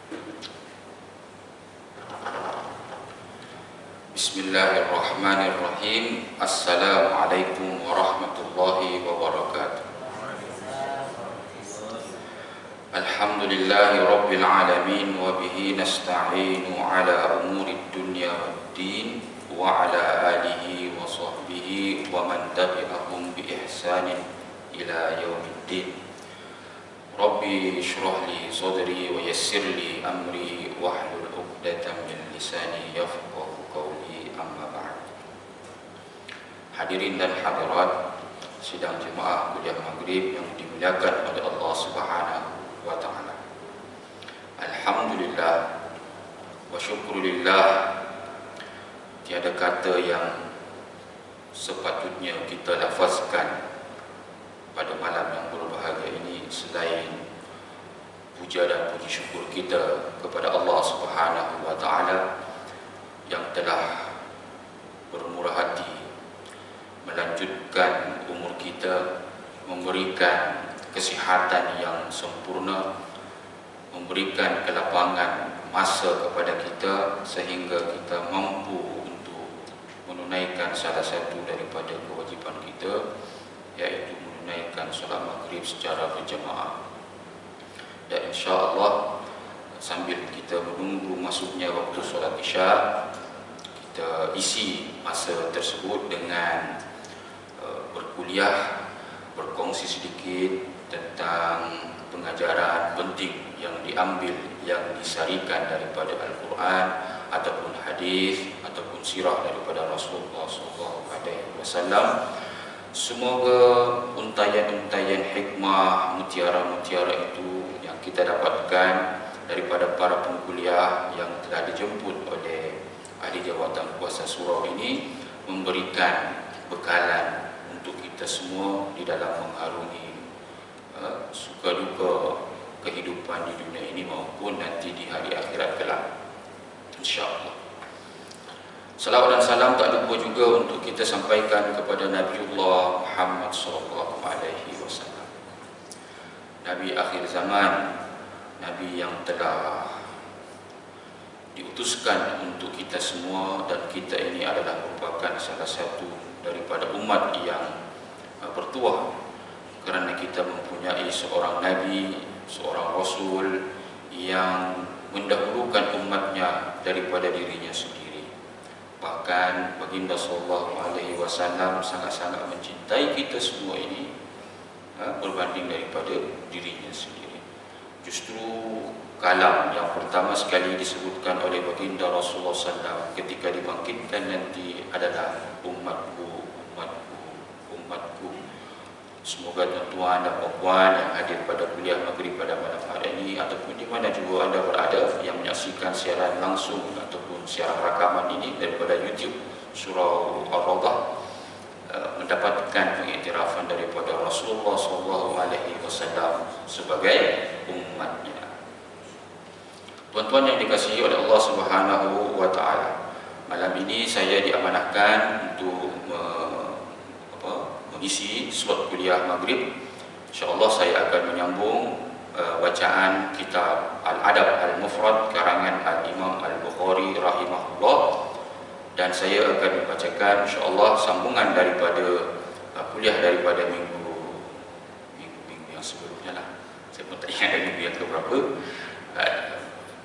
Bismillahirrahmanirrahim. Assalamualaikum warahmatullahi wabarakatuh. Alhamdulillahi rabbil alamin wa bihi nasta'inu ala umurid dunya waddin wa ala alihi wa sahbihi wa man tabi'ahum bi ihsanin ila yaumiddin. Rabbi shrah li sadri wa yassir li amri wahlul 'uqdatam min lisani yafqahu qawli, amma ba'd. Hadirin dan hadirat sidang jemaah kuliah maghrib yang dimuliakan oleh Allah Subhanahu wa ta'ala. Alhamdulillah wa syukurillah, tiada kata yang sepatutnya kita lafazkan pada malam yang berbahagia ini selain puja dan puji syukur kita kepada Allah Subhanahu wa ta'ala yang telah bermurah hati melanjutkan umur kita, memberikan kesihatan yang sempurna, memberikan kelapangan masa kepada kita sehingga kita mampu untuk menunaikan salah satu daripada kewajipan kita, iaitu menunaikan solat maghrib secara berjamaah. Dan insya-Allah sambil kita menunggu masuknya waktu solat isya, kita isi masa tersebut dengan berkuliah, berkongsi sedikit tentang pengajaran penting yang diambil, yang disarikan daripada Al-Quran ataupun hadis ataupun sirah daripada Rasulullah SAW. Semoga untayan-untayan hikmah, mutiara-mutiara itu yang kita dapatkan daripada para pengkuliah yang telah dijemput oleh ahli jawatan kuasa surau ini memberikan bekalan untuk kita semua di dalam mengharungi suka duka kehidupan di dunia ini maupun nanti di hari akhirat kelak, insya-Allah. Salawat dan salam tak lupa juga untuk kita sampaikan kepada Nabiullah Muhammad SAW, Nabi akhir zaman, Nabi yang telah diutuskan untuk kita semua, dan kita ini adalah merupakan salah satu daripada umat yang bertuah kerana kita mempunyai seorang Nabi, seorang Rasul yang mendahulukan umatnya daripada dirinya sendiri. Bahkan baginda sallallahu alaihi wasallam sangat-sangat mencintai kita semua ini berbanding daripada dirinya sendiri. Justru kalam yang pertama sekali disebutkan oleh baginda Rasulullah SAW ketika dibangkitkan nanti adalah umatku, umatku, umatku. Semoga tuan-tuan dan puan yang hadir pada kuliah maghrib pada malam hari ini ataupun di mana juga anda berada yang menyaksikan siaran langsung ataupun siaran rakaman ini daripada YouTube Surau Ar-Rawdah mendapatkan pengiktirafan daripada Rasulullah SAW sebagai umatnya. Tuan-tuan yang dikasihi oleh Allah Subhanahu wa ta'ala, malam ini saya diamanahkan untuk mengisi slot kuliah maghrib. InsyaAllah saya akan menyambung bacaan kitab Al-Adab Al-Mufrad karangan Al-Imam Al-Bukhari rahimahullah, dan saya akan membacakan insyaAllah sambungan daripada kuliah daripada minggu yang sebelumnya lah. Saya pun tak ingat minggu yang keberapa.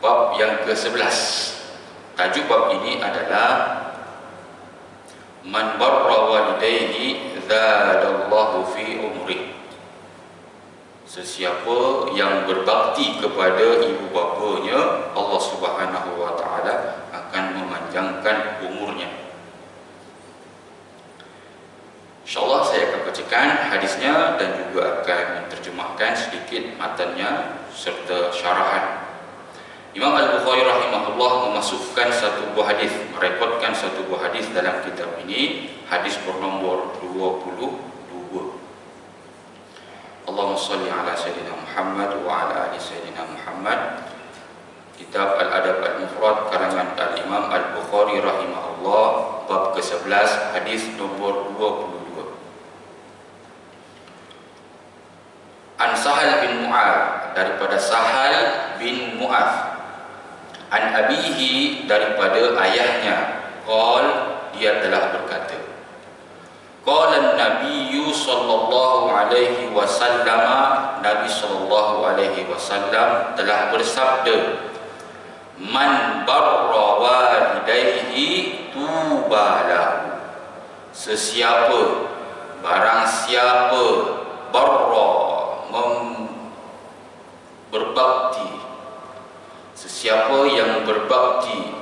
Bab yang ke-11. Tajuk bab ini adalah Man barra walidayhi zadallahu fi umri. Sesiapa yang berbakti kepada ibu bapanya, Allah Subhanahu wa ta'ala akan memanjangkan umurnya. InsyaAllah saya akan bacakan hadisnya dan juga akan menerjemahkan sedikit matannya serta syarahan. Imam Al-Bukhari rahimahullah memasukkan satu buah hadis, merekodkan satu buah hadis dalam kitab ini, hadis bernomor 22. Allahumma salli ala Sayyidina Muhammad wa ala ali Sayyidina Muhammad. Kitab Al-Adab Al-Mufrad karangan Al-Imam Al-Bukhari rahimahullah, bab ke-11, hadis nomor 22. An Sahal bin Mu'adz, daripada Sahal bin Mu'adz an abihi, daripada ayahnya, qal, dia telah berkata, qala an-nabiyyu sallallahu alaihi wasallam, Nabi sallallahu alaihi wasallam telah bersabda, man barra walidayhi tuba lahu, sesiapa, barang siapa, barra, berbakti, sesiapa yang berbakti,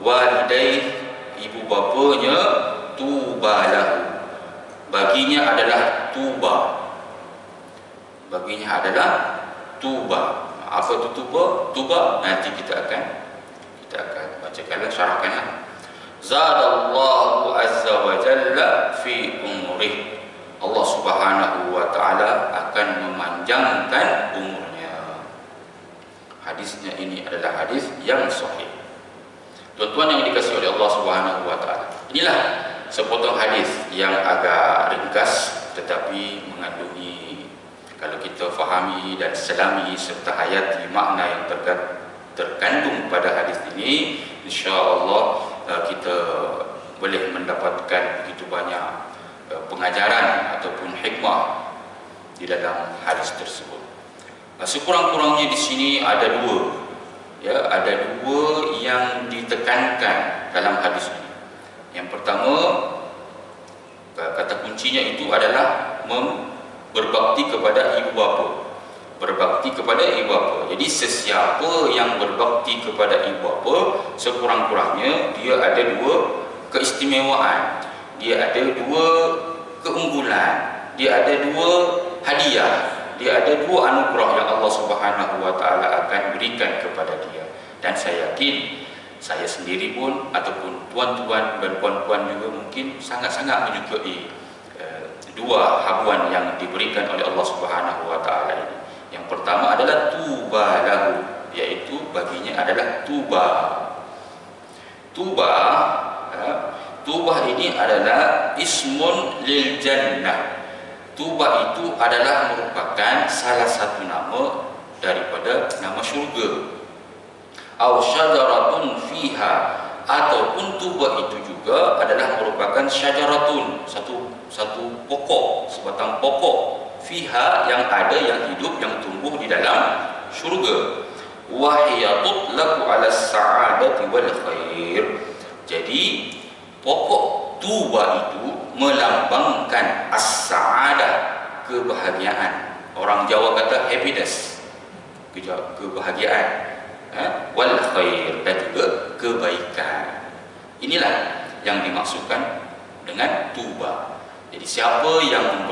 walidayh, ibu bapanya, tuba lahu, baginya adalah tuba, baginya adalah tuba. Apa itu tuba? Tuba nanti kita akan bacakanlah, syarahkanlah. Zadallahu azza wa jalla fi umurih, Allah subhanahu wa ta'ala akan memanjangkan umurnya. Hadisnya ini adalah hadis yang sahih. Tuan-tuan yang dikasihi oleh Allah subhanahu wa ta'ala, inilah sepotong hadis yang agak ringkas tetapi mengandungi, kalau kita fahami dan selami serta hayati makna yang terkandung pada hadis ini, insya-Allah kita boleh mendapatkan begitu banyak pengajaran ataupun hikmah di dalam hadis tersebut. Sekurang-kurangnya di sini ada dua, ada dua yang ditekankan dalam hadis ini. Yang pertama, kata kuncinya itu adalah berbakti kepada ibu bapa. Berbakti kepada ibu bapa. Jadi sesiapa yang berbakti kepada ibu bapa, sekurang-kurangnya dia ada dua keistimewaan, dia ada dua keunggulan, dia ada dua hadiah, dia ada dua anugerah yang Allah Subhanahu wa taala akan berikan kepada dia. Dan saya yakin saya sendiri pun ataupun tuan-tuan dan puan-puan juga mungkin sangat-sangat menyukai dua habuan yang diberikan oleh Allah Subhanahu wa taala ini. Yang pertama adalah tuba lahu, yaitu baginya adalah tuba. Tuba ini adalah ismun lil jannah. Tuba itu adalah merupakan salah satu nama daripada nama syurga. Aw syajaratun fiha, ataupun tuba itu juga adalah merupakan syajaratun, satu pokok, sebatang pokok, fiha, yang ada, yang hidup, yang tumbuh di dalam syurga. Wa hiya tutlaqu 'ala as-sa'adati wal khair. Jadi pokok tuba itu melambangkan as-sa'adah, kebahagiaan. Orang Jawa kata happiness, kebahagiaan, wal khair, dan juga kebaikan. Inilah yang dimaksudkan dengan tuba. Jadi siapa yang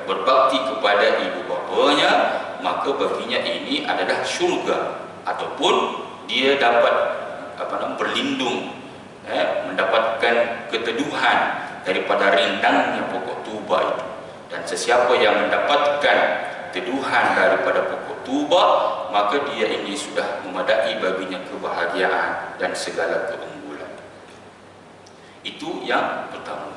berbakti kepada ibu bapanya, maka baginya ini adalah syurga, ataupun dia dapat berlindung, mendapatkan keteduhan daripada rindangnya pokok tuba itu. Dan sesiapa yang mendapatkan teduhan daripada pokok tuba, maka dia ini sudah memadai baginya kebahagiaan dan segala keunggulan. Itu yang pertama.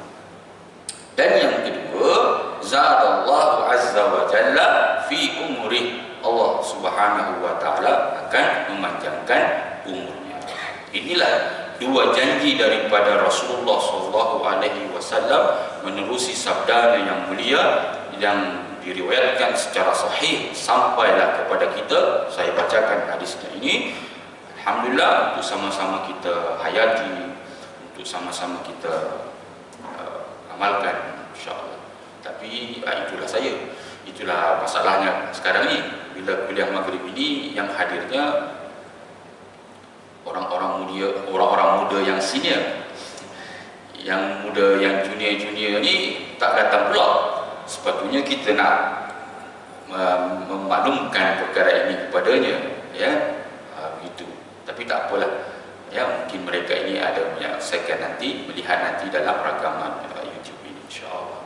Dan yang kedua, zadallahu azza wa jalla fi umurih, Allah Subhanahu wa taala akan memanjangkan umurnya. Inilah dua janji daripada Rasulullah sallallahu alaihi wasallam menerusi sabdanya yang mulia yang diriwayatkan secara sahih sampailah kepada kita. Saya bacakan hadisnya ini. Alhamdulillah, untuk sama-sama kita hayati, untuk sama-sama kita amalkan, insya-Allah. Tapi itulah masalahnya sekarang ni, bila kuliah maghrib ini yang hadirnya orang-orang muda yang senior. Yang muda, yang junior ni tak datang pula. Sepatutnya kita nak memaklumkan perkara ini kepadanya, begitu. Tapi tak apalah, mungkin mereka ini ada menyaksikan nanti, melihat nanti dalam rakaman YouTube ini, insya-Allah.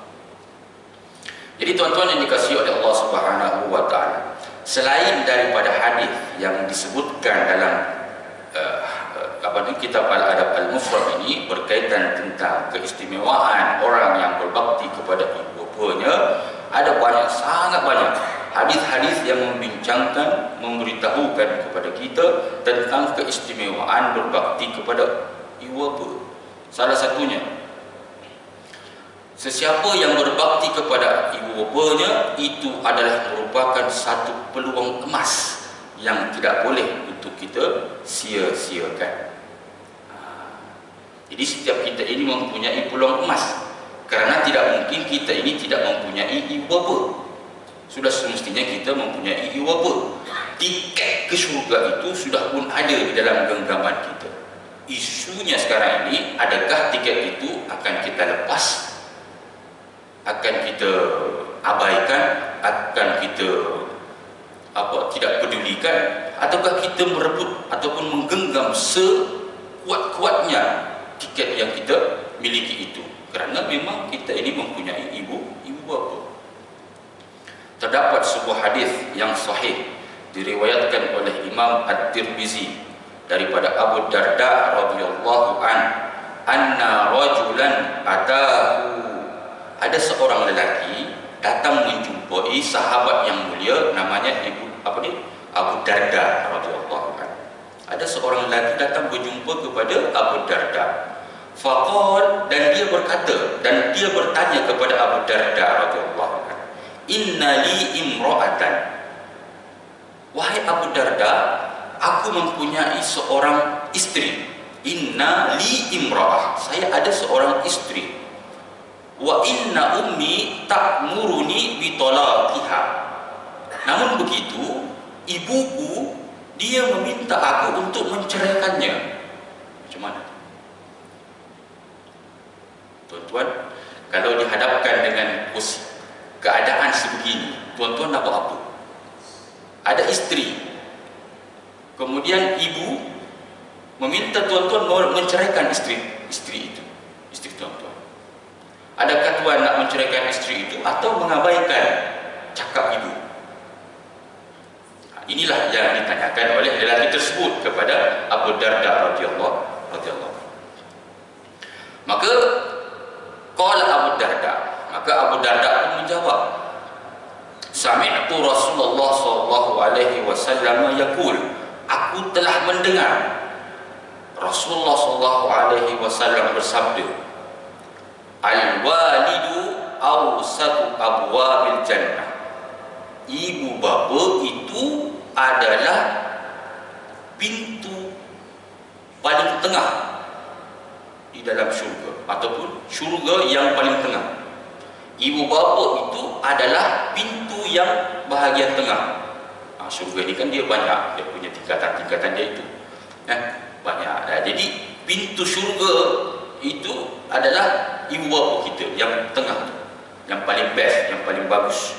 Jadi tuan-tuan yang dikasihi oleh Allah Subhanahu wa taala, selain daripada hadis yang disebutkan dalam kitab Al-Adab Al-Mufrad ini berkaitan tentang keistimewaan orang yang berbakti kepada ibu bapanya, ada banyak, sangat banyak hadis-hadis yang membincangkan, memberitahukan kepada kita tentang keistimewaan berbakti kepada ibu bapa. Salah satunya, sesiapa yang berbakti kepada ibu bapanya itu adalah merupakan satu peluang emas yang tidak boleh untuk kita sia-siakan. Jadi setiap kita ini mempunyai peluang emas, kerana tidak mungkin kita ini tidak mempunyai ibu bapa. Sudah semestinya kita mempunyai ibu bapa. Tiket ke syurga itu sudah pun ada di dalam genggaman kita. Isunya sekarang ini, adakah tiket itu akan kita lepas, akan kita abaikan, akan kita tidak pedulikan, ataukah kita merebut ataupun menggenggam sekuat-kuatnya tiket yang kita miliki itu, kerana memang kita ini mempunyai ibu bapa. Terdapat sebuah hadis yang sahih diriwayatkan oleh Imam At-Tirmizi daripada Abu Darda radhiyallahu anna rajulan atahu, ada seorang lelaki datang menjumpai sahabat yang mulia namanya Abu Darda radhiyallahu anhu. Ada seorang lelaki datang berjumpa kepada Abu Darda. Faqal, dan dia berkata, dan dia bertanya kepada Abu Darda radhiyallahu anhu, "Inna li imra'atan." Wahai Abu Darda, aku mempunyai seorang istri. Inna li imra'ah, saya ada seorang istri. Wa inna ummi ta'muruni bi talaqiha. Namun begitu, ibuku dia meminta aku untuk menceraikannya. Macam mana? Tuan-tuan, kalau dihadapkan dengan keadaan sebegini, tuan-tuan nak buat apa? Ada istri, kemudian ibu meminta tuan-tuan menceraikan istri itu, istri tuan-tuan. Adakah tuan nak menceraikan istri itu atau mengabaikan cakap ibu? Inilah yang ditanyakan oleh lelaki tersebut kepada Abu Darda radhiyallahu. Maka qala Abu Darda, maka Abu Darda pun menjawab, "Sami'tu Rasulullah sallallahu alaihi wasallam yaqul." Aku telah mendengar Rasulullah sallallahu alaihi wasallam bersabda, "Al-walidu awsatu abwabil jannah." Ibu bapa itu adalah pintu paling tengah di dalam syurga, ataupun syurga yang paling tengah. Ibu bapa itu adalah pintu yang bahagian tengah. Syurga ni kan dia banyak, dia punya tingkatan-tingkatan dia itu banyak. Jadi pintu syurga itu adalah ibu bapa kita yang tengah, yang paling best, yang paling bagus.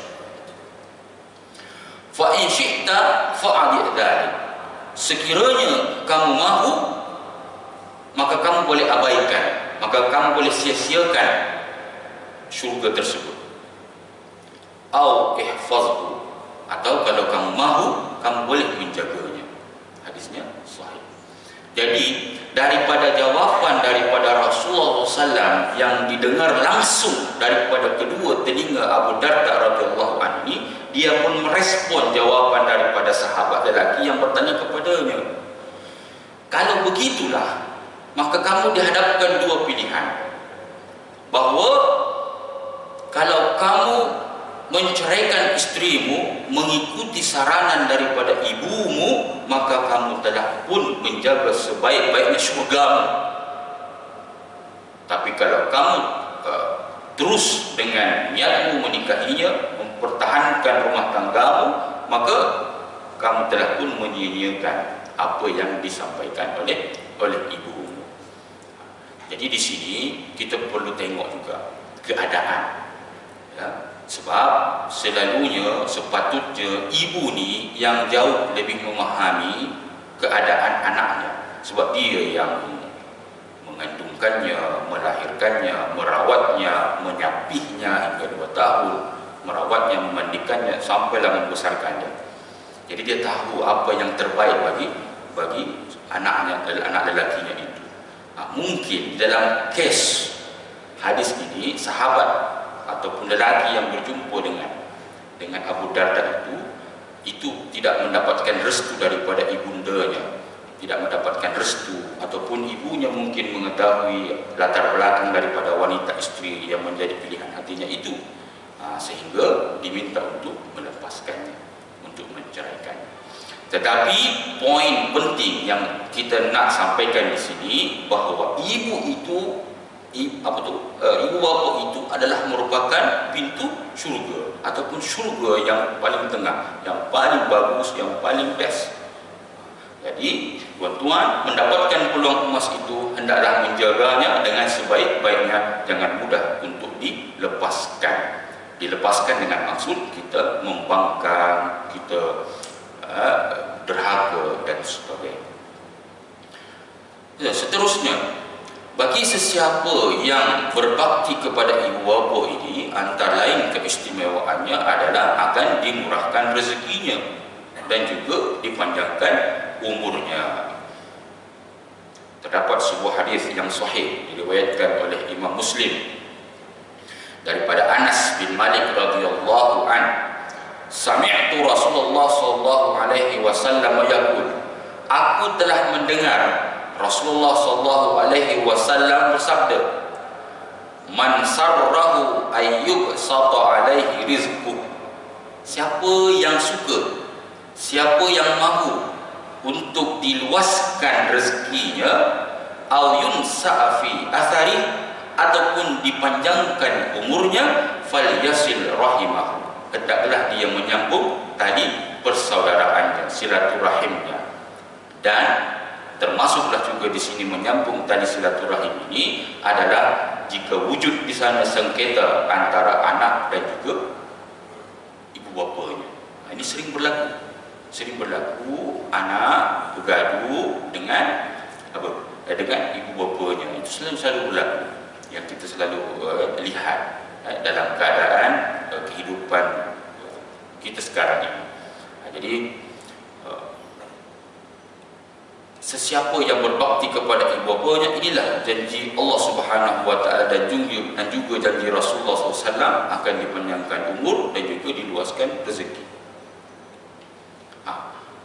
Fa in syi'ta fa'ali dzalik. Sekiranya kamu mahu, maka kamu boleh abaikan, maka kamu boleh sia-siakan syurga tersebut. Au ihfazhu, atau kalau kamu mahu, kamu boleh menjaganya. Hadisnya sahih. Jadi daripada jawapan daripada Rasulullah SAW yang didengar langsung daripada kedua telinga Abu Darda radhiyallahu anhu ini, dia pun merespon jawapan daripada sahabat lelaki yang bertanya kepadanya. Kalau begitulah, maka kamu dihadapkan dua pilihan, bahawa kalau kamu menceraikan istrimu mengikuti saranan daripada ibumu, maka kamu telah pun menjaga sebaik-baiknya syurgamu. Tapi kalau kamu terus dengan niatmu menikahinya, mempertahankan rumah tanggamu, maka kamu telah pun menyia-nyiakan apa yang disampaikan oleh ibumu. Jadi di sini kita perlu tengok juga keadaan, ya. Sebab selalunya sepatutnya ibu ni yang jauh lebih memahami keadaan anaknya, sebab dia yang mengandungkannya, melahirkannya, merawatnya, menyapihnya hingga 2 tahun, merawatnya, memandikannya sampailah membesarkannya. Jadi dia tahu apa yang terbaik bagi anaknya, anak lelakinya itu. Mungkin dalam kes hadis ini, sahabat ataupun lelaki yang berjumpa dengan Abu Darda itu tidak mendapatkan restu daripada ibundanya, tidak mendapatkan restu, ataupun ibunya mungkin mengetahui latar belakang daripada wanita istri yang menjadi pilihan hatinya itu, sehingga diminta untuk melepaskannya, untuk menceraikannya. Tetapi poin penting yang kita nak sampaikan di sini bahawa ibu bapa itu adalah merupakan pintu syurga ataupun syurga yang paling tengah, yang paling bagus, yang paling best. Jadi tuan-tuan mendapatkan peluang emas itu hendaklah menjaganya dengan sebaik-baiknya, jangan mudah untuk dilepaskan. Dilepaskan dengan maksud kita membangkang, kita derhaka dan sebagainya. Seterusnya, bagi sesiapa yang berbakti kepada ibu bapa ini, antara lain keistimewaannya adalah akan dimurahkan rezekinya dan juga dipanjangkan umurnya. Terdapat sebuah hadis yang sahih diriwayatkan oleh Imam Muslim daripada Anas bin Malik radhiyallahu an, sami'tu Rasulullah sallallahu alaihi wasallam yaqul, aku telah mendengar Rasulullah sallallahu alaihi wasallam bersabda, man sarrahu ayyub sata alaihi rizquh, siapa yang suka, siapa yang mahu untuk diluaskan rezekinya, au yunsa'a fi athari, ataupun dipanjangkan umurnya, falyasil rahimahu, hendaklah dia menyambung tali persaudaraannya, silaturahimnya. Dan termasuklah juga di sini menyambung tali silaturahim ini adalah jika wujud di sana sengketa antara anak dan juga ibu bapanya. Ini sering berlaku anak bergaduh dengan dengan ibu bapanya. Itu selalu berlaku, yang kita selalu lihat dalam keadaan kehidupan kita sekarang ini. Jadi sesiapa yang berbakti kepada ibu bapanya, inilah janji Allah Subhanahu wa taala dan juga janji Rasulullah SAW, akan dipanjangkan umur dan juga diluaskan rezeki.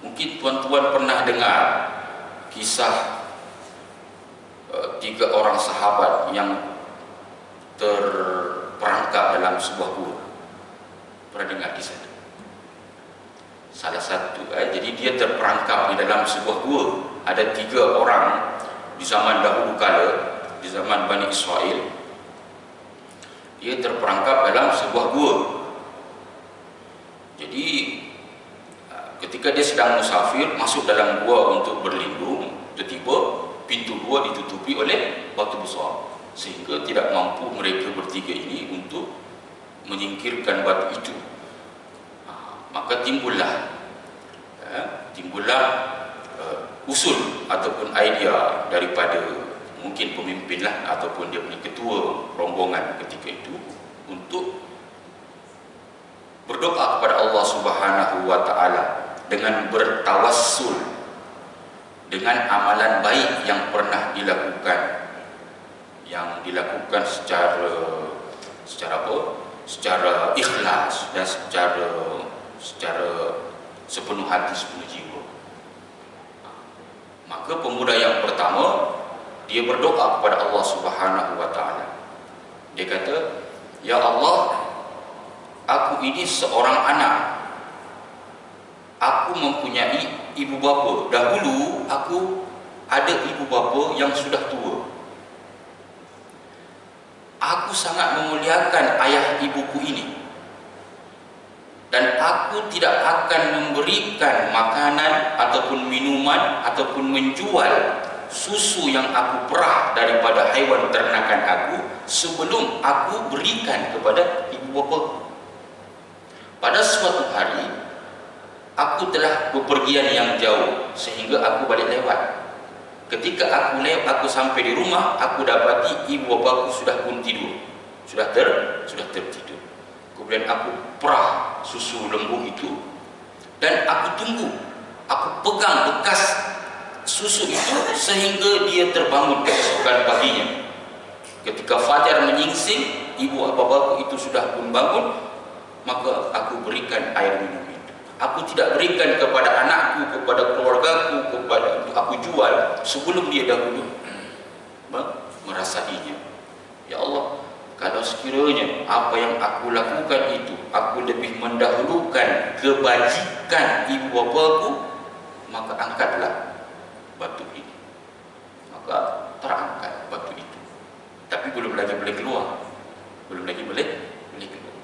Mungkin tuan-tuan pernah dengar kisah 3 orang sahabat yang terperangkap dalam sebuah gua. Pernah dengar kisah itu? Salah satu, jadi dia terperangkap di dalam sebuah gua. Ada 3 orang di zaman dahulu kala, di zaman Bani Israel. Dia terperangkap dalam sebuah gua. Jadi ketika dia sedang musafir masuk dalam gua untuk berlindung, tiba-tiba pintu gua ditutupi oleh batu besar, sehingga tidak mampu mereka bertiga ini untuk menyingkirkan batu itu. Maka timbullah usul ataupun idea daripada mungkin pemimpinlah ataupun dia punya ketua rombongan ketika itu untuk berdoa kepada Allah Subhanahu wa taala dengan bertawassul dengan amalan baik yang pernah dilakukan, secara ikhlas dan secara sepenuh hati, sepenuh jiwa. Maka pemuda yang pertama, dia berdoa kepada Allah Subhanahu wa taala. Dia kata, ya Allah, aku ini seorang anak, aku mempunyai ibu bapa. Dahulu aku ada ibu bapa yang sudah tua. Aku sangat memuliakan ayah ibuku ini, dan aku tidak akan memberikan makanan ataupun minuman ataupun menjual susu yang aku perah daripada haiwan ternakan aku sebelum aku berikan kepada ibu bapa. Pada suatu hari aku telah bepergian yang jauh sehingga aku balik lewat. Ketika aku sampai di rumah, aku dapati ibu bapaku sudah pun tidur, sudah tertidur. Kemudian aku perah susu lembu itu dan aku tunggu, aku pegang bekas susu itu sehingga dia terbangun keesokan paginya. Ketika fajar menyingsing, ibu bapaku itu sudah pun bangun, maka aku berikan air minum itu. Aku tidak berikan kepada anakku, kepada keluargaku, kepada aku jual sebelum dia dahulu merasainya. Ya Allah, kalau sekiranya apa yang aku lakukan itu aku lebih mendahulukan kebajikan ibu bapaku, maka angkatlah batu ini. Maka terangkat batu itu. Tapi belum lagi boleh keluar. Belum lagi boleh keluar.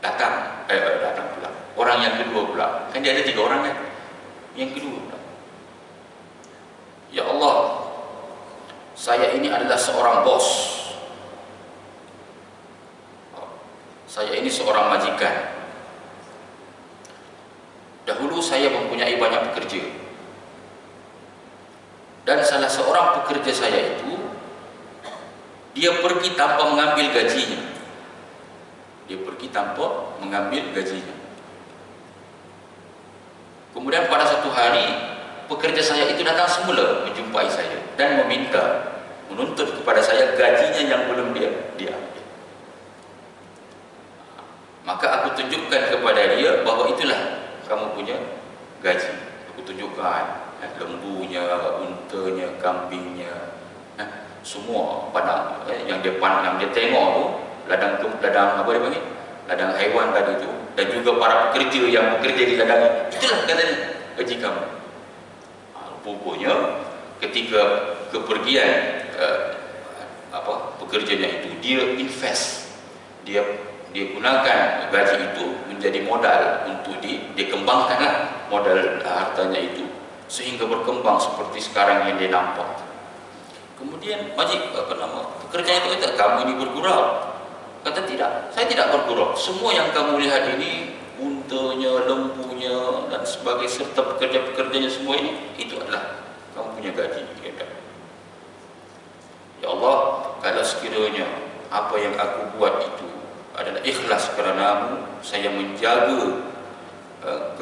Datang pula orang yang kedua pula. Kan dia ada 3 orang kan. Yang kedua pula, ya Allah, saya ini adalah seorang bos. Saya ini seorang majikan. Dahulu saya mempunyai banyak pekerja. Dan salah seorang pekerja saya itu, dia pergi tanpa mengambil gajinya. Dia pergi tanpa mengambil gajinya. Kemudian pada satu hari, pekerja saya itu datang semula menjumpai saya dan menuntut kepada saya gajinya yang belum dia ambil. Maka aku tunjukkan kepada dia bahawa itulah kamu punya gaji. Aku tunjukkan lembunya, untanya, kambingnya, semua padang yang dia tengok tu, ladang apa dia panggil? Ladang haiwan tadi itu, dan juga para pekerja yang bekerja di ladang, itulah katanya gaji kamu. Rupanya ketika kepergian pekerjanya itu, dia invest, dia gunakan gaji itu menjadi modal untuk dikembangkan modal hartanya itu sehingga berkembang seperti sekarang yang dia nampak. Kemudian pekerjaan itu kata, kamu ini bergurau. Kata, tidak, saya tidak bergurau. Semua yang kamu lihat ini, untanya, lembunya dan sebagai serta pekerja-pekerjanya semua ini, itu adalah kamu punya gaji. Ya Allah, kalau sekiranya apa yang aku buat itu adalah ikhlas kerana-Mu, saya menjaga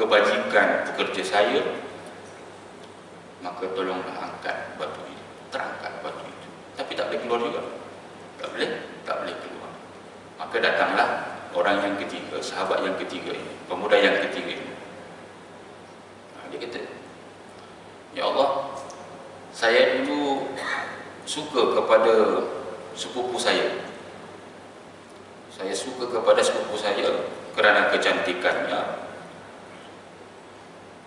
kebajikan pekerja saya, maka tolonglah angkat batu ini, terangkat batu itu. Tapi tak boleh keluar juga, tak boleh keluar. Maka datanglah orang yang ketiga, sahabat yang ketiga ini, pemuda yang ketiga ini. Dia kata, ya Allah, saya dulu suka kepada sepupu saya. Saya suka kepada sepupu saya kerana kecantikannya,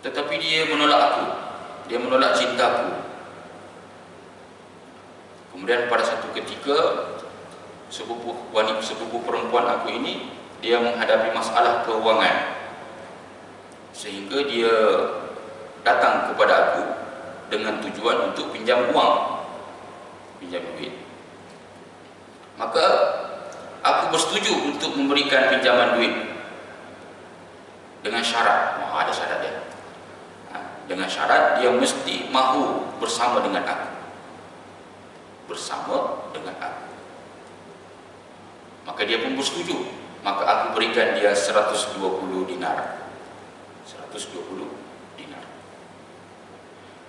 tetapi dia menolak aku. Dia menolak cintaku. Kemudian pada satu ketika, sepupu perempuan aku ini, dia menghadapi masalah keuangan, sehingga dia datang kepada aku dengan tujuan untuk pinjam uang, pinjam duit. Maka aku bersetuju untuk memberikan pinjaman duit dengan syarat, ada syarat dia. Dengan syarat dia mesti mahu bersama dengan aku. Bersama dengan aku. Maka dia pun bersetuju. Maka aku berikan dia 120 dinar. 120 dinar.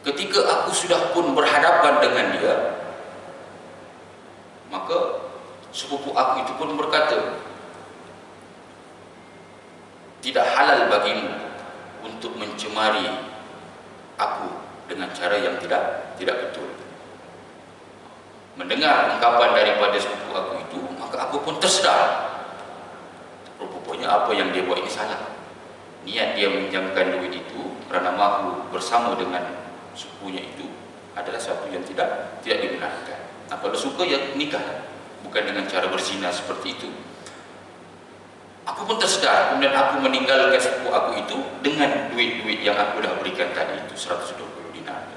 Ketika aku sudah pun berhadapan dengan dia, maka sepupu aku itu pun berkata, tidak halal bagimu untuk mencemari aku dengan cara yang tidak betul. Mendengar ungkapan daripada sepupu aku itu, maka aku pun tersedar. Rupanya apa yang dia buat ini salah. Niat dia meminjamkan duit itu kerana mahu bersama dengan sepupunya itu adalah sesuatu yang tidak dibenarkan. Kalau suka ya nikah, bukan dengan cara berzina seperti itu. Aku pun tersedar, kemudian aku meninggalkan sepupu aku itu dengan duit-duit yang aku dah berikan tadi itu, 120 dinar.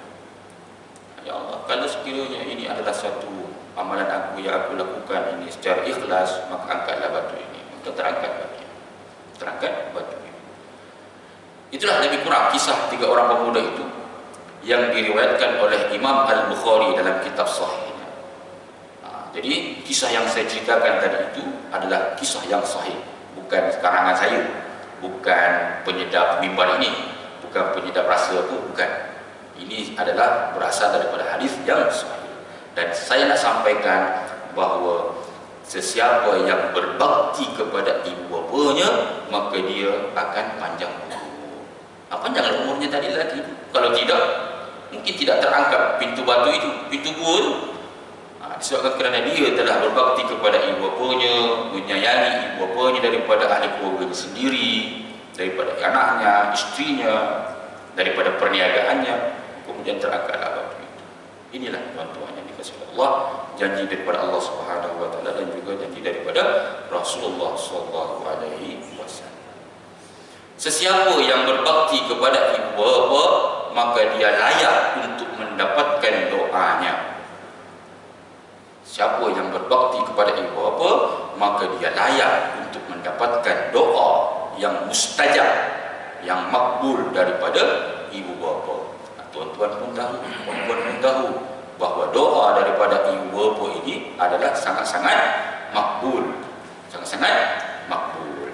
Ya Allah, kalau sekiranya ini adalah satu amalan aku yang aku lakukan ini secara ikhlas, maka angkatlah batu ini. Maka terangkat batu ini. Terangkat batu ini. Itulah lebih kurang kisah 3 orang pemuda itu yang diriwayatkan oleh Imam Al-Bukhari dalam kitab Sahihnya. Jadi kisah yang saya ceritakan tadi itu adalah kisah yang sahih. Bukan karangan saya, bukan penyedap mimbar ini, bukan penyedap rasa pun, bukan. Ini adalah berasal daripada hadis yang sahih. Dan saya nak sampaikan bahawa Sesiapa yang berbakti kepada ibu bapanya, maka dia akan panjang umur. Panjang umurnya tadi lagi. Kalau tidak, mungkin tidak terangkat pintu batu itu, pintu gua itu. Disebabkan kerana dia telah berbakti kepada ibu bapanya, menyayangi ibu bapanya daripada ahli keluarga sendiri, daripada anaknya, istrinya, daripada perniagaannya, kemudian terangkatlah batu itu. Inilah tuan-tuan yang dikasihi Allah, janji daripada Allah Subhanahu wa taala dan juga janji daripada Rasulullah sallallahu alaihi wasallam. Sesiapa yang berbakti kepada ibu bapa, maka dia layak untuk mendapatkan doanya. Siapa yang berbakti kepada ibu bapa, maka dia layak untuk mendapatkan doa yang mustajab, yang makbul daripada ibu bapa. Tuan-tuan pun tahu, puan-puan pun tahu bahawa doa daripada ibu bapa ini adalah sangat-sangat makbul, sangat-sangat makbul.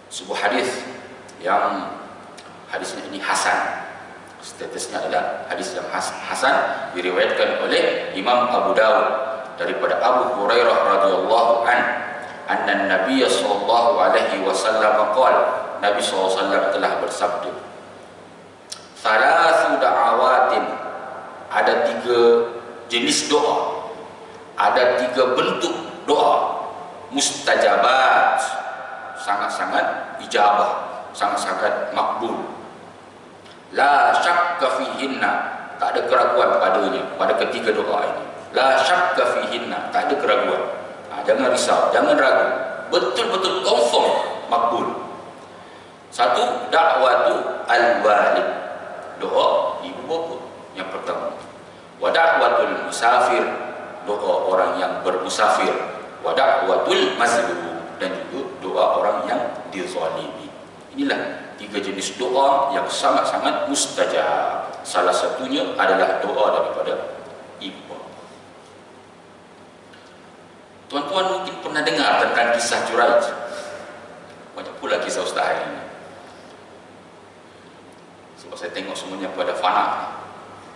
Sebuah hadis yang hadisnya ini hasan, statusnya adalah hadis yang hasan, diriwayatkan oleh Imam Abu Dawud daripada Abu Hurairah radhiyallahu anna Nabi sallallahu alaihi wasallam qala, Nabi sallallahu alaihi wasallam telah bersabda, "Thalathu da'awatin," ada 3 jenis doa, ada 3 bentuk doa, mustajabat, sangat-sangat ijabah, sangat-sangat makbul. La syakka fihinna, tak ada keraguan padanya, pada ketiga doa ini. La syakka fihinna, tak ada keraguan. Jangan risau, jangan ragu, betul-betul confirm makbul. Satu, da'watu al-walid, doa ibu bapa yang pertama. Wa da'watul musafir, doa orang yang bermusafir. Wa da'watul mazlum, dan juga doa orang yang dizalimi. Inilah 3 jenis doa yang sangat-sangat mustajab. Salah satunya adalah doa daripada ibu bapa. Tuan-tuan mungkin pernah dengar tentang kisah Juraij. Banyak pula kisah Ustaz hari ini. Sebab saya tengok semuanya pada fana,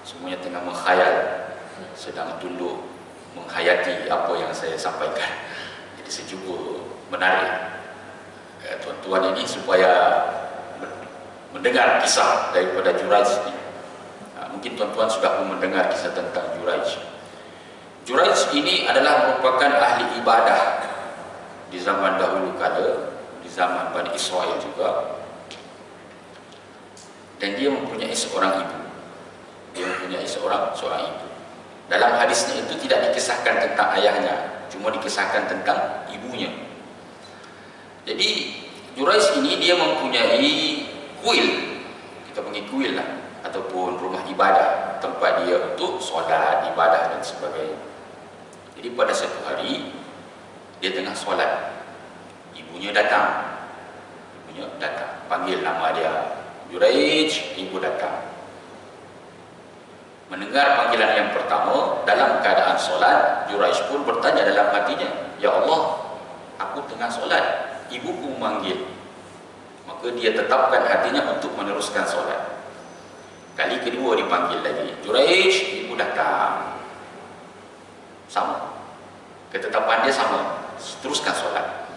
semuanya tengah menghayal, sedang tunduk menghayati apa yang saya sampaikan. Jadi saya cuba menarik tuan-tuan ini supaya mendengar kisah daripada Juraij ini. Mungkin tuan-tuan sudah pun mendengar kisah tentang Juraij. Juraij ini adalah merupakan ahli ibadah di zaman dahulu kala, di zaman Bani Israel juga. Dan dia mempunyai seorang ibu. Dia mempunyai seorang ibu. Dalam hadisnya itu tidak dikisahkan tentang ayahnya, cuma dikisahkan tentang ibunya. Jadi Juraij ini dia mempunyai kuil, kita panggil kuil lah, ataupun rumah ibadah, tempat dia untuk solat, ibadah dan sebagainya. Jadi pada satu hari dia tengah solat, ibunya datang, panggil nama dia, Juraij, ibu datang. Mendengar panggilan yang pertama, dalam keadaan solat, Juraij pun bertanya dalam hatinya, "Ya Allah, aku tengah solat, ibuku memanggil." Maka dia tetapkan hatinya untuk meneruskan solat. Kali kedua dipanggil lagi, "Juraij, ibu datang." Sama, ketetapan dia sama, teruskan solat.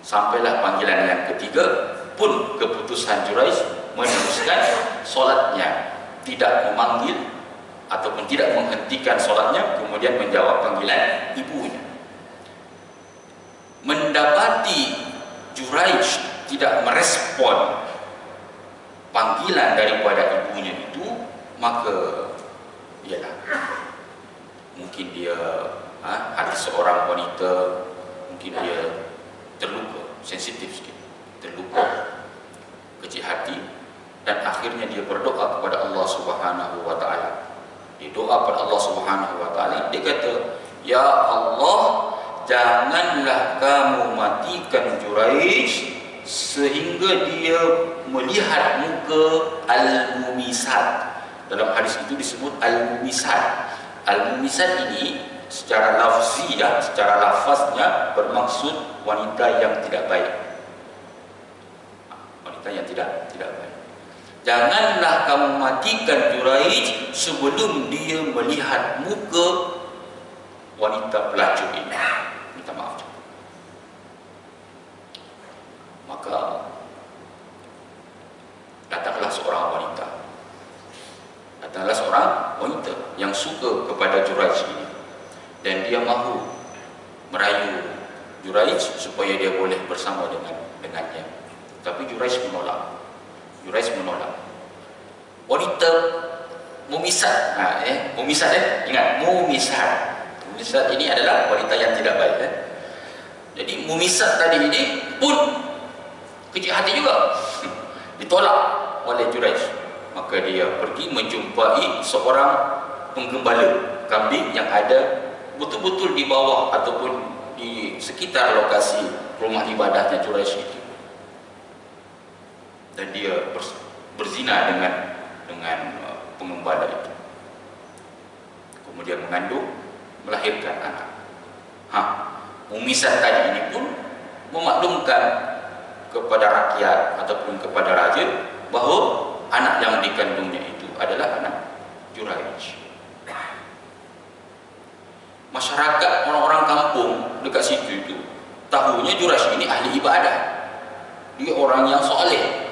Sampailah panggilan yang ketiga, pun keputusan Juraij meneruskan solatnya, tidak memanggil ataupun tidak menghentikan solatnya, kemudian menjawab panggilan ibunya. Mendapati Juraij tidak merespon panggilan daripada ibunya itu, maka ialah mungkin dia hati seorang wanita, mungkin dia terluka, sensitif sikit, terluka, kecil hati, dan akhirnya dia berdoa kepada Allah Subhanahu wa taala. Dia doa kepada Allah Subhanahu wa taala, dia kata, "Ya Allah, janganlah kamu matikan Juraij sehingga dia melihat muka al-mumisat." Dalam hadis itu disebut al-mumisat. Al-mumisat ini secara lafziah, secara lafaznya bermaksud wanita yang tidak baik. Wanita yang tidak baik. Janganlah kamu matikan Juraij sebelum dia melihat muka wanita pelacur ini. Maka datanglah seorang wanita. Datanglah seorang wanita yang suka kepada Juraij ini, dan dia mahu merayu Juraij supaya dia boleh bersama dengannya. Tapi Juraij menolak. Wanita Mumisat, ingat Mumisat ini adalah wanita yang tidak baik. Jadi Mumisat tadi ini pun kecil hati juga, ditolak oleh Juraij. Maka dia pergi menjumpai seorang penggembala kambing yang ada betul-betul di bawah ataupun di sekitar lokasi rumah ibadahnya Juraij itu. Dan dia berzina dengan pengembala itu. Kemudian mengandung, melahirkan anak. Mumisat tadi ini pun memaklumkan kepada rakyat ataupun kepada raja bahawa anak yang dikandungnya itu adalah anak Juraij. Masyarakat, orang-orang kampung dekat situ itu tahunya Juraij ini ahli ibadah. Dia orang yang soleh.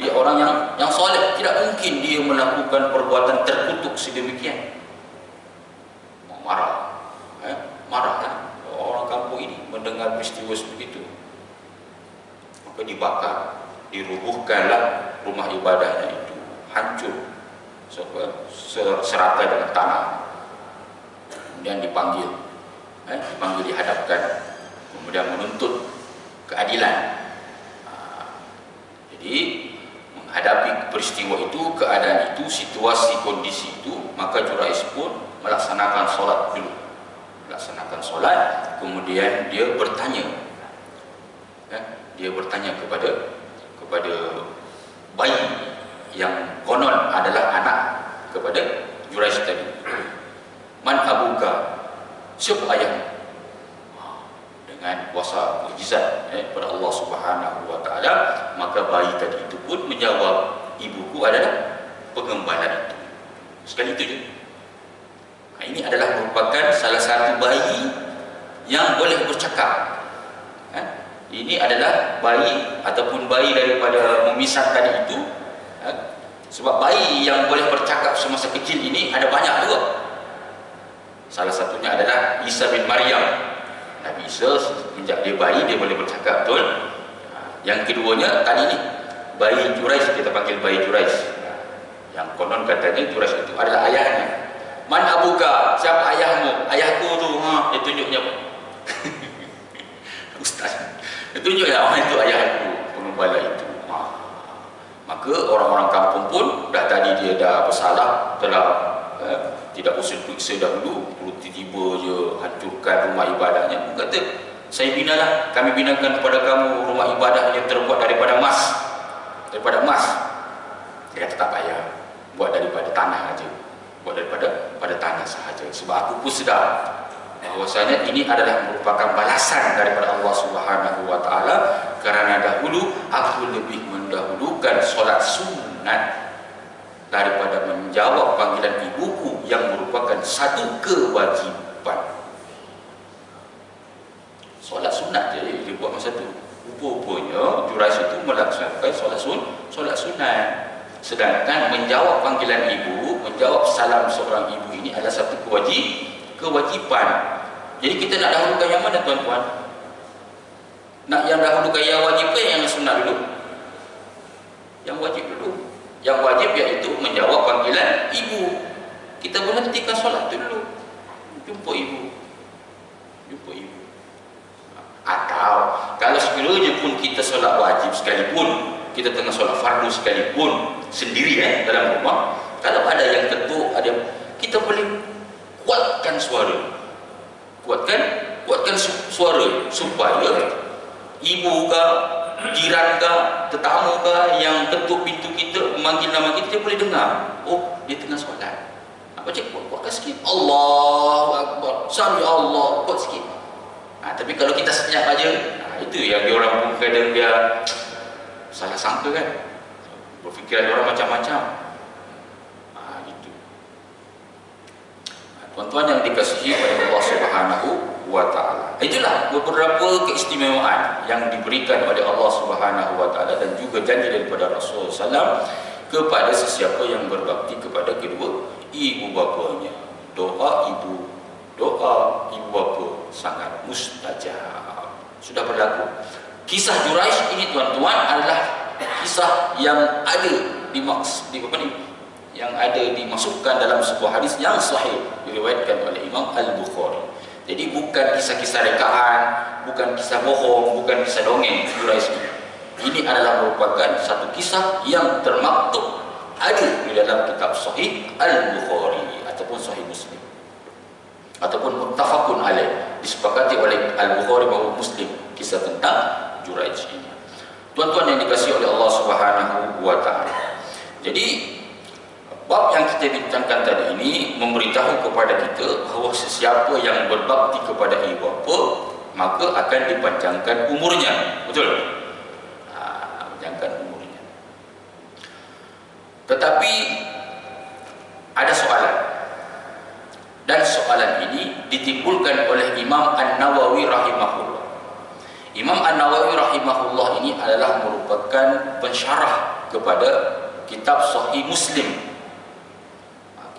Dia orang yang soleh. Tidak mungkin dia melakukan perbuatan terkutuk sedemikian. Marahlah orang kampung ini mendengar peristiwa sebegitu. Maka dibakar, dirubuhkanlah rumah ibadahnya itu, hancur serata dengan tanah. Kemudian dipanggil, dihadapkan, kemudian menuntut keadilan. Jadi menghadapi peristiwa itu, keadaan itu, situasi, kondisi itu, maka Juraij pun melaksanakan solat dulu. Kemudian dia bertanya. Dia bertanya kepada bayi yang konon adalah anak kepada Juraij tadi. Man abuka? Siapa ayahmu? Dengan kuasa mukjizat kepada Allah Subhanahu wa taala, maka bayi tadi itu pun menjawab, ibuku adalah pengembala itu. Sekali itu je. Ini adalah merupakan salah satu bayi yang boleh bercakap. Ini adalah bayi ataupun bayi daripada Mumisat tadi itu. Sebab bayi yang boleh bercakap semasa kecil ini ada banyak juga. Salah satunya adalah Isa bin Maryam. Nabi Isa sejak dia bayi dia boleh bercakap, betul? Yang keduanya tadi ni bayi Juraij, kita panggil bayi Juraij. Yang konon katanya Juraij itu adalah ayahnya. Man abuka? Siapa ayahmu? Ayahku tu, dia tunjuknya. Ustaz, dia tunjuknya itu ayahku, pengembala itu. Maka orang-orang kampung pun dah tadi dia dah bersalah, telah tidak usul periksa dahulu, tiba-tiba je hancurkan rumah ibadahnya. Dia kata, saya binalah, kami binakan kepada kamu rumah ibadah yang terbuat daripada emas. Dia kata tak payah, buat daripada tanah aja, buat daripada tanah sahaja. Sebab aku pun sedar bahwasanya ini adalah merupakan balasan daripada Allah Subhanahu wa taala, kerana dahulu aku lebih mendahulukan solat sunat daripada menjawab panggilan ibuku yang merupakan satu kewajiban. Solat sunat je dia buat masa tu. Rupanya Juraij itu melaksanakan solat sunat. Sedangkan menjawab panggilan ibu, menjawab salam seorang ibu ini adalah satu kewajiban. Jadi kita nak dahulukan yang mana, tuan-tuan? Nak yang dahulukan yang wajib ke yang sunat dulu? Yang wajib dulu. Yang wajib iaitu menjawab panggilan ibu. Kita berhentikan solat itu dulu, jumpa ibu. Atau kalau sekiranya pun kita solat wajib sekalipun, kita tengah solat fardu sekalipun sendiri dalam rumah, kalau ada yang ketuk, kita boleh kuatkan suara, kuatkan suara supaya ibu ke, jiran ke, tetamu ke yang ketuk pintu kita, memanggil nama kita, dia boleh dengar. Oh, dia tengah solat. Baca kuatkan sikit. Allahu Akbar, Sami Allah, kuat sikit. Tapi kalau kita senyap aja, itu yang dia orang pun kadang dia salah sangka kan, berfikiran orang macam-macam. Gitu. Tuan-tuan yang dikasihi oleh Allah Subhanahu wa taala. Itulah beberapa keistimewaan yang diberikan oleh Allah Subhanahu wa taala dan juga janji daripada Rasulullah SAW kepada sesiapa yang berbakti kepada kedua ibu bapanya. Doa ibu bapa sangat mustajab. Sudah berlaku. Kisah Juraij ini tuan-tuan adalah kisah yang ada yang ada dimasukkan dalam sebuah hadis yang sahih diriwayatkan oleh Imam Al-Bukhari. Jadi bukan kisah-kisah rekaan, bukan kisah bohong, bukan kisah dongeng Juraij ini. Ini adalah merupakan satu kisah yang termaktub ada di dalam kitab Sahih Al-Bukhari ataupun Sahih Muslim ataupun muttafaqun alaih, disepakati oleh Al-Bukhari maupun Muslim, kisah tentang Juraij ini. Tuan-tuan yang dikasihi oleh Allah Subhanahu wa taala. Jadi bab yang kita bincangkan tadi ini memberitahu kepada kita bahawa sesiapa yang berbakti kepada ibu bapa maka akan dipanjangkan umurnya. Betul? Panjangkan umurnya. Tetapi ada soalan. Dan soalan ini ditimbulkan oleh Imam An-Nawawi rahimahullah. Imam An-Nawawi rahimahullah ini adalah merupakan pensyarah kepada kitab Sahih Muslim.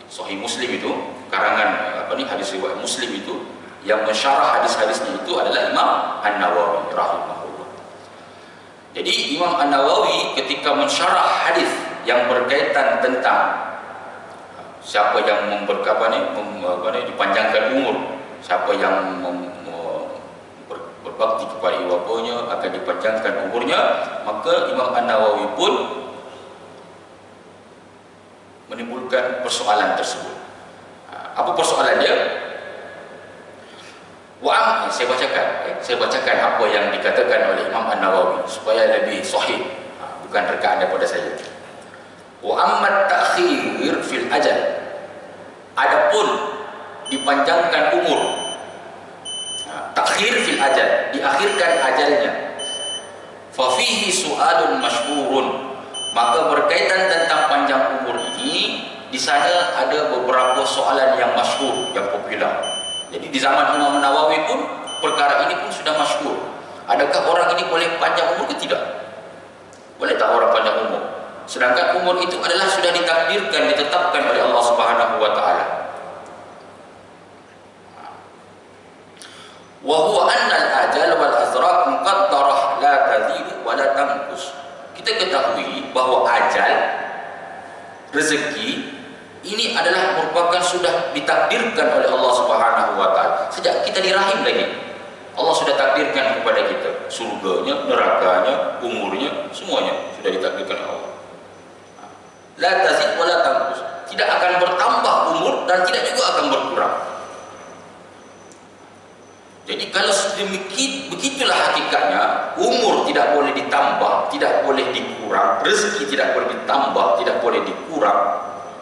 Sahih Muslim itu karangan hadis riwayat Muslim itu yang mensyarah hadis-hadisnya itu adalah Imam An-Nawawi rahimahullah. Jadi Imam An-Nawawi ketika mensyarah hadis yang berkaitan tentang siapa yang dipanjangkan umur, siapa yang berbakti kepada ibu bapanya akan dipanjangkan umurnya, maka Imam An-Nawawi pun menimbulkan persoalan tersebut. Apa persoalan dia? Saya bacakan apa yang dikatakan oleh Imam An-Nawawi supaya lebih sahih, bukan rekaan daripada saya. Wa amma ta'khir fil ajal, adapun dipanjangkan umur, takhir fil ajal, diakhirkan ajalnya, fa fihi su'alun masyhurun, maka berkaitan tentang panjang umur ini di sana ada beberapa soalan yang masyhur, yang popular. Jadi di zaman Imam Nawawi pun perkara ini pun sudah masyhur. Adakah orang ini boleh panjang umur ke tidak? Boleh tak orang panjang umur? Sedangkan umur itu adalah sudah ditakdirkan, ditetapkan oleh Allah Subhanahu wa taala. Wa huwa anna al-ajal wal azraq muqaddarah la tazidu wa la tanqus. Kita ketahui bahawa ajal, rezeki ini adalah merupakan sudah ditakdirkan oleh Allah Subhanahu wa taala. Sejak kita di rahim lagi, Allah sudah takdirkan kepada kita surganya, nerakanya, umurnya, semuanya sudah ditakdirkan oleh Allah. La tazid wa la tanqus, tidak akan bertambah umur dan tidak juga akan berkurang. Jadi kalau begitulah hakikatnya, umur tidak boleh ditambah, tidak boleh dikurang, rezeki tidak boleh ditambah, tidak boleh dikurang.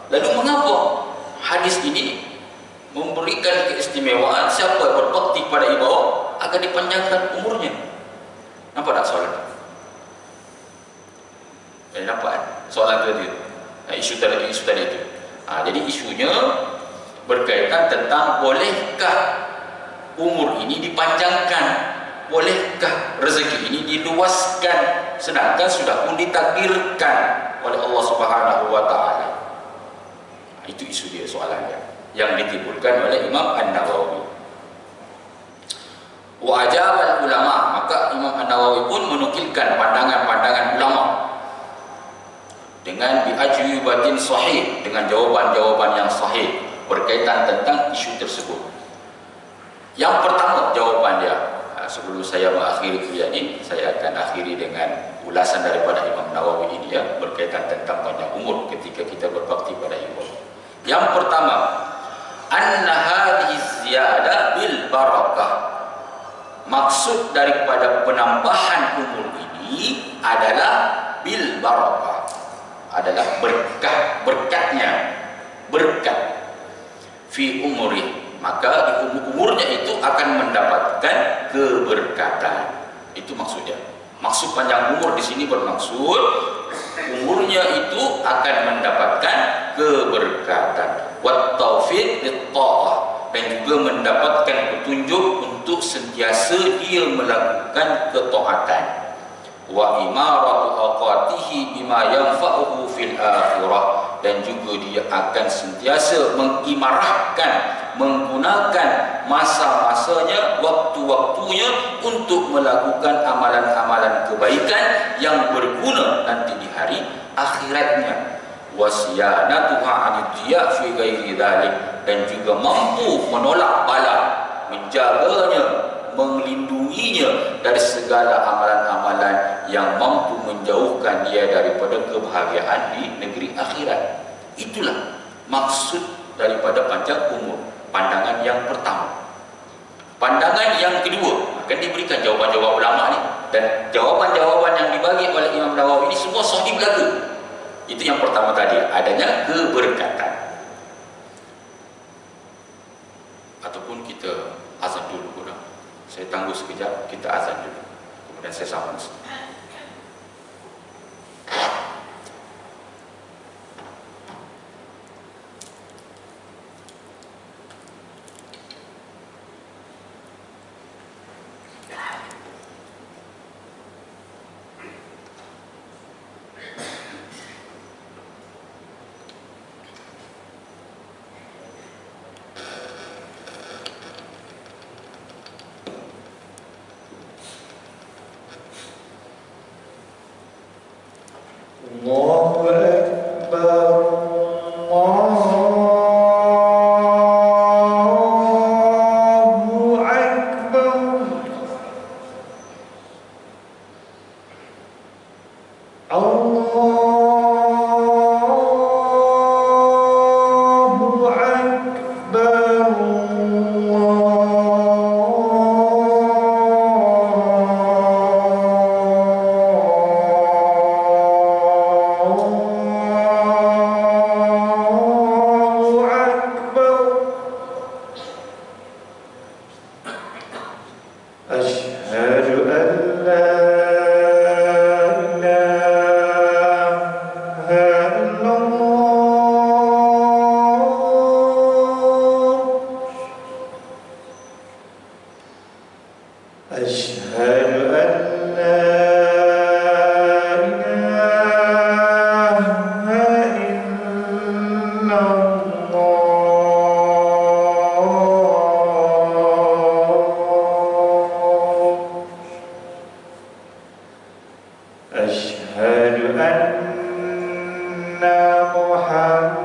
Lalu mengapa hadis ini memberikan keistimewaan siapa yang berbakti pada ibu akan dipanjangkan umurnya? Nampak tak soalan? Nampak soalan tadi? Isu tadi itu. Jadi isunya berkaitan tentang bolehkah umur ini dipanjangkan, bolehkah rezeki ini diluaskan, sedangkan sudah pun ditakdirkan oleh Allah Subhanahu wa taala. Itu isu dia, soalannya yang ditimbulkan oleh Imam An-Nawawi. Wa ajabal ulama, maka Imam An-Nawawi pun menukilkan pandangan-pandangan ulama dengan biajwibatin sahih, dengan jawaban-jawaban yang sahih berkaitan tentang isu tersebut. Yang pertama jawaban dia, sebelum saya mengakhiri kuliah ini, saya akan akhiri dengan ulasan daripada Imam Nawawi ini ya, berkaitan tentang panjang umur ketika kita berbakti pada ibu. Yang pertama, anna hadhihi ziyadah bil barakah. Maksud daripada penambahan umur ini adalah bil barakah, adalah berkatnya, berkat fi umuri, maka di umurnya itu akan mendapatkan keberkatan. Itu maksudnya. Maksud panjang umur di sini bermaksud umurnya itu akan mendapatkan keberkatan. Wat taufiq lit ta'ah, dan juga mendapatkan petunjuk untuk sentiasa dia melakukan ketaatan. Wa imaratu awqatihi bima yanfa'uhu fil akhirah, dan juga dia akan sentiasa mengimarahkan, menggunakan masa-masanya, waktu-waktunya untuk melakukan amalan-amalan kebaikan yang berguna nanti di hari akhiratnya. Wasiyanatuha anidhiya fi ghairi dzalik, dan juga mampu menolak bala, menjaganya, melindunginya dari segala amalan-amalan yang mampu menjauhkan dia daripada kebahagiaan di negeri akhirat. Itulah maksud daripada panjang umur. Pandangan yang pertama. Pandangan yang kedua, akan diberikan jawapan-jawapan ulama ni, dan jawapan-jawapan yang dibagi oleh Imam Nawawi ini semua sahih belaka. Itu yang pertama tadi, adanya keberkatan. Ataupun kita azan dulu kurang. Saya tunggu sekejap, kita azan dulu. Kemudian saya sambung. Allahu Akbar, Allahu Akbar, Allahu Akbar, Asyhadu an la ilaha illallah, Asyhadu an la Asyhadu anna Muhammadar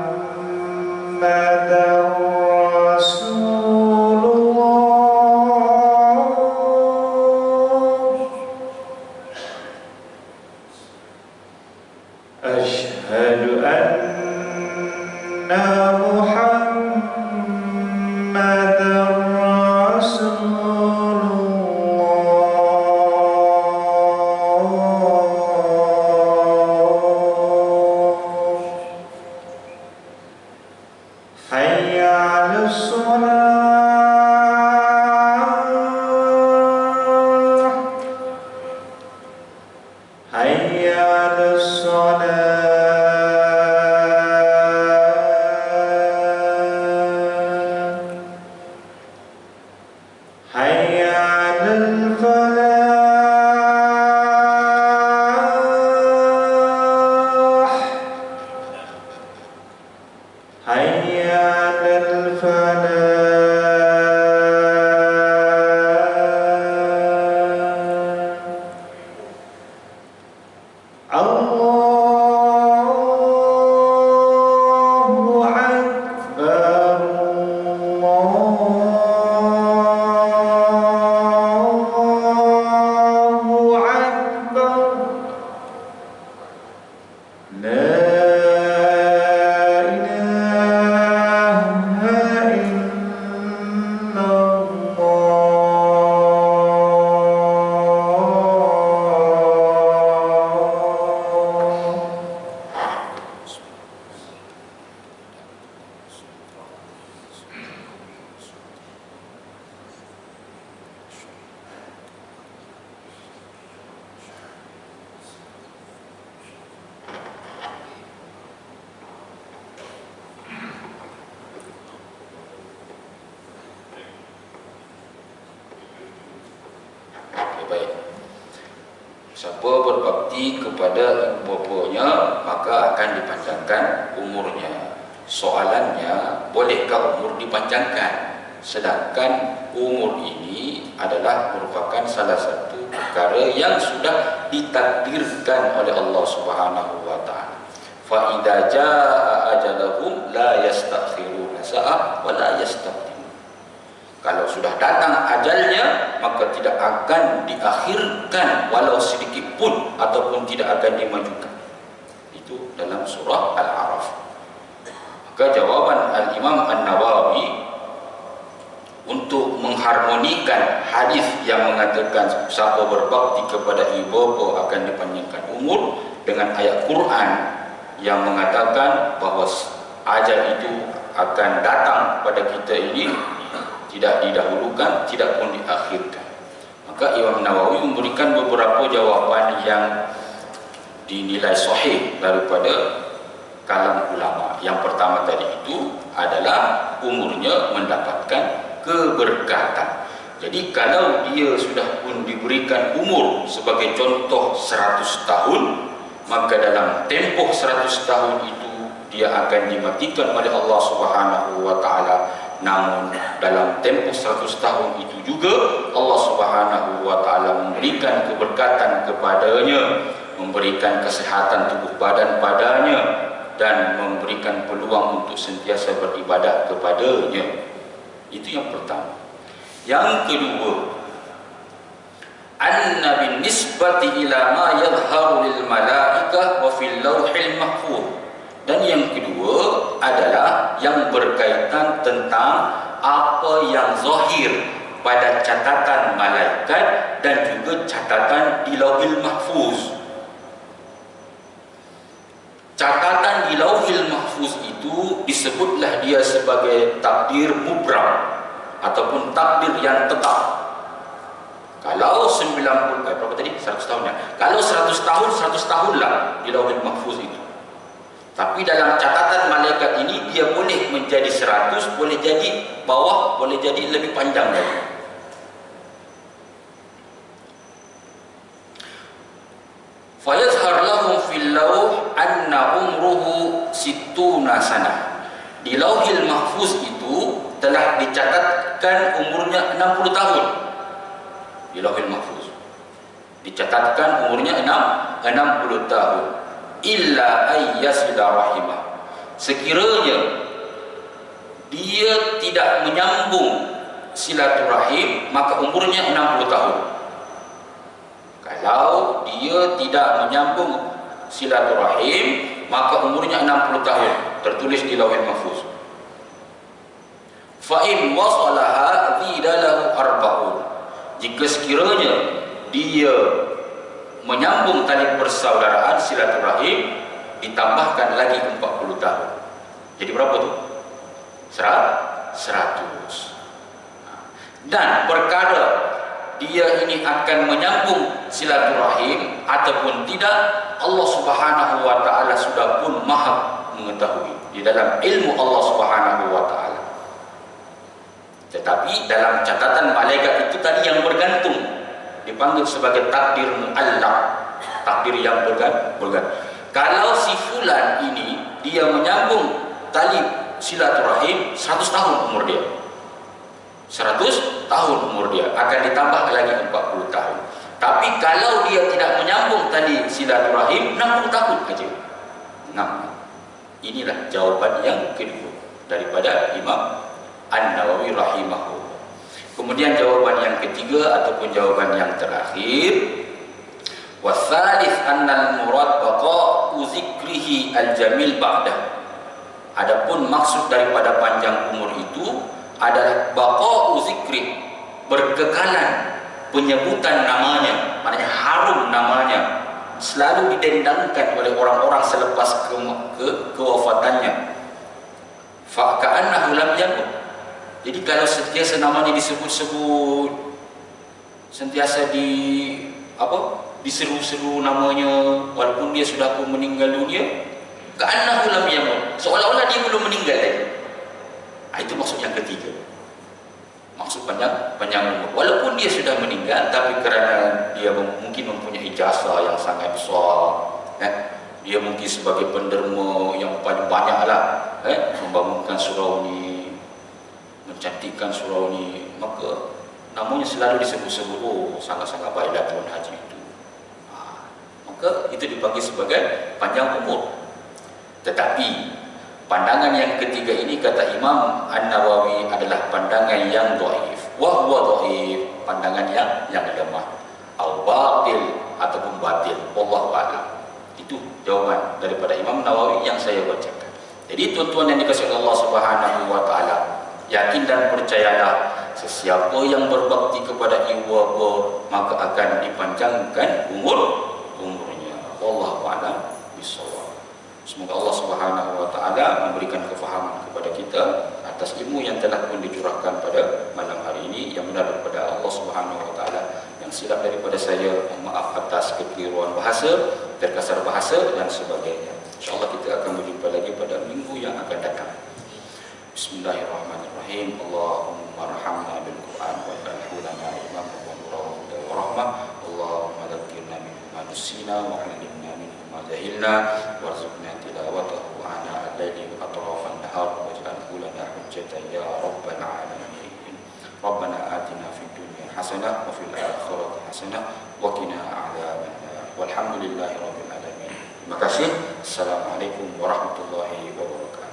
Rasulullah, Asyhadu anna Muhammadar Hayya 'alas shalah, hayya 'alas shalah, hayya 'alal falah, hayya 'alal falah. baik. Siapa berbakti kepada ibu bapanya maka akan dipanjangkan umurnya. Soalannya, bolehkah umur dipanjangkan? Sedangkan umur ini adalah merupakan salah satu perkara yang sudah ditakdirkan oleh Allah Subhanahu wa taala. Fa idza jaa ajaluhum la yastakhiruna sa'ah wa la yastaqdimun. Kalau sudah datang ajalnya maka tidak akan diakhirkan walau sedikit pun ataupun tidak akan dimajukan. Itu dalam surah Al-A'raf. Maka jawaban Al-Imam An-Nawawi untuk mengharmonikan hadis yang mengatakan siapa berbakti kepada ibu bapa akan dipanjangkan umur dengan ayat Quran yang mengatakan bahawa ajal itu akan datang pada kita ini, tidak didahulukan, tidak pun diakhirkan. Maka Imam Nawawi memberikan beberapa jawaban yang dinilai sahih daripada kalam ulama. Yang pertama tadi itu adalah umurnya mendapatkan keberkatan. Jadi kalau dia sudah pun diberikan umur sebagai contoh 100 tahun, maka dalam tempoh 100 tahun itu dia akan dimatikan oleh Allah Subhanahu wa taala. Namun dalam tempoh 100 tahun itu juga Allah Subhanahu wa taala memberikan keberkatan kepadanya, memberikan kesehatan tubuh badan padanya dan memberikan peluang untuk sentiasa beribadah kepadanya. Itu yang pertama. Yang kedua, anna bin nisbati ila ma yadhharu lil malaikah wa fil lauhil mahfuz. Dan yang kedua adalah yang berkaitan tentang apa yang zahir pada catatan malaikat dan juga catatan di lauhil mahfuz. Catatan di lauhil mahfuz itu disebutlah dia sebagai takdir mubram ataupun takdir yang tetap. Kalau 90 berapa tadi? 100 tahun ya. Kalau 100 tahun, 100 tahunlah di lauhil mahfuz itu. Tapi dalam catatan malaikat ini dia boleh menjadi 100, boleh jadi bawah, boleh jadi lebih panjang lagi. Fayazhar lahum fil lauh anna umruhu sittuna sanah. Di lauhil mahfuz itu telah dicatatkan umurnya 60 tahun. Di lauhil mahfuz dicatatkan umurnya 60 tahun. Illa ayyasila rahimah. Sekiranya dia tidak menyambung silaturahim maka umurnya 60 tahun. Kalau dia tidak menyambung silaturahim maka umurnya 60 tahun, tertulis di lauhil mahfuz. Fa in wasalaha zidalahu arba'un. Jika sekiranya dia menyambung tali persaudaraan silaturahim, ditambahkan lagi 40 tahun. Jadi berapa tu? 100. Dan perkara dia ini akan menyambung silaturahim ataupun tidak, Allah Subhanahu wa taala sudah pun maha mengetahui di dalam ilmu Allah Subhanahu wa taala. Tetapi dalam catatan malaikat itu tadi yang bergantung dipanggil sebagai takdir mu'allaq, takdir yang bergantung. Kalau si fulan ini dia menyambung tali silaturahim 100 tahun umur dia, 100 tahun umur dia, akan ditambah lagi 40 tahun. Tapi kalau dia tidak menyambung tali silaturahim 60 tahun saja. Nah, inilah jawaban yang kedua daripada Imam An-Nawawi rahimahullah. Kemudian jawaban yang ketiga ataupun jawaban yang terakhir, wasalif annal murad baqa'u zikrihi al-jamil ba'dah. Adapun maksud daripada panjang umur itu adalah baqa'u zikri, berkekalan penyebutan namanya, maknanya harum namanya, selalu didendangkan oleh orang-orang selepas kewafatannya. Fa ka'annahu lam yakun. Jadi kalau sentiasa namanya disebut-sebut, sentiasa diseru-seru namanya walaupun dia sudah pun meninggal dunia, ka'annahu lam yakun, seolah-olah dia belum meninggal lagi. Itu maksud yang ketiga. Maksud panjang umur. Walaupun dia sudah meninggal, tapi kerana dia mungkin mempunyai jasa yang sangat besar, dia mungkin sebagai penderma yang paling banyak lah, membangunkan surau ni, mencantikkan surau ni, maka namanya selalu disebut-sebut, oh sangat-sangat baiklah Tuan Haji itu. Maka itu dipanggil sebagai panjang umur. Tetapi pandangan yang ketiga ini, kata Imam An-Nawawi, adalah pandangan yang dhaif. Wa huwa dhaif, pandangan yang lemah. Al-batil ataupun batil. Wallahu a'lam. Itu jawaban daripada Imam Nawawi yang saya bacakan. Jadi tuan-tuan yang dikasihi Allah Subhanahu wa taala, yakin dan percayalah, sesiapa yang berbakti kepada ibu bapa maka akan dipanjangkan umurnya. Wallahu a'lam bishawab. Semoga Allah Subhanahu wa taala memberikan kefahaman kepada kita atas ilmu yang telah pun dicurahkan pada malam hari ini, yang benar daripada Allah Subhanahu wa taala, yang silap daripada saya, mohon maaf atas kekeliruan bahasa, terkasar bahasa dan sebagainya. Insyaallah kita akan berjumpa lagi pada minggu yang akan datang. Bismillahirrahmanirrahim. Allahumma arhamna bil Qur'an wa ij'alhu lana imaman wa nuran wa rahmah. Allahumma dzakkirna minhu ma nusina wa 'allimna minhu ma jahilna warzuqna tilawatahu ana al-laili wa atrafan nahar waj'alhu lana hujjatan ya rabbal alamin. Rabbana atina fid dunya hasanah wa fil akhirati hasanah wa qina adzabannar. Walhamdulillahi rabbil alamin. Terima kasih. Assalamualaikum warahmatullahi wabarakatuh.